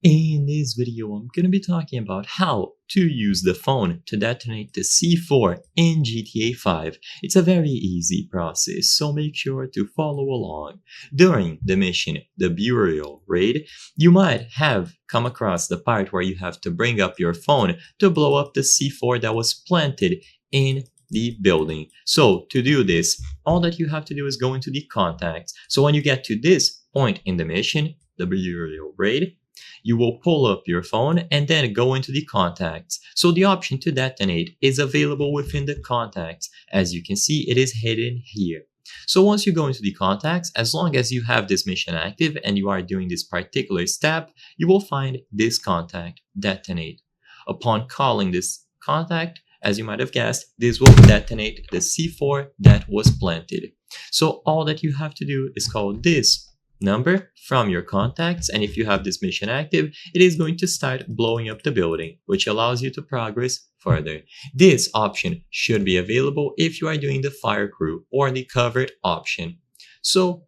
In this video, I'm going to be talking about how to use the phone to detonate the C4 in GTA 5. It's a very easy process, so make sure to follow along. During the mission, the Burial Raid, you might have come across the part where you have to bring up your phone to blow up the C4 that was planted in the building. So to do this, all that you have to do is go into the contacts. So when you get to this point in the mission, the Burial Raid, you will pull up your phone and then go into the contacts. So the option to detonate is available within the contacts. As you can see, it is hidden here. So once you go into the contacts, as long as you have this mission active and you are doing this particular step, you will find this contact, detonate. Upon calling this contact, as you might have guessed, this will detonate the C4 that was planted. So all that you have to do is call this number from your contacts, and if you have this mission active, it is going to start blowing up the building, which allows you to progress further. This option should be available if you are doing the fire crew or the covered option. So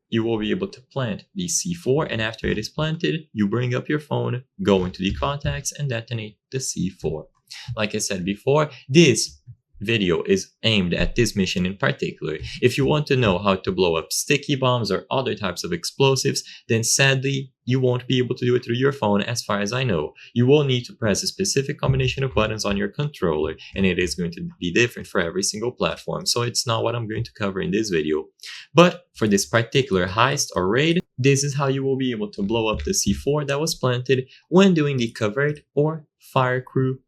you will be able to plant the C4, and after it is planted, you bring up your phone, go into the contacts, and detonate the C4. Like I said before, this video is aimed at this mission in particular. If you want to know how to blow up sticky bombs or other types of explosives, then sadly, you won't be able to do it through your phone as far as I know. You will need to press a specific combination of buttons on your controller, and it is going to be different for every single platform, so it's not what I'm going to cover in this video. But for this particular heist or raid, this is how you will be able to blow up the C4 that was planted when doing the covert or fire crew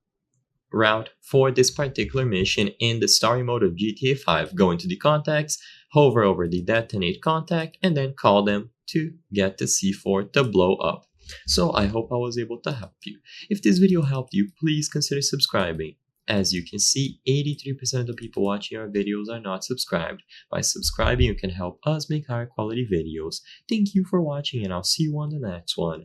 route for this particular mission in the story mode of GTA 5. Go into the contacts, hover over the detonate contact, and then call them to get the C4 to blow up. So I hope I was able to help you. If this video helped you, please consider subscribing. As you can see, 83% of the people watching our videos are not subscribed. By subscribing, you can help us make higher quality videos. Thank you for watching, and I'll see you on the next one.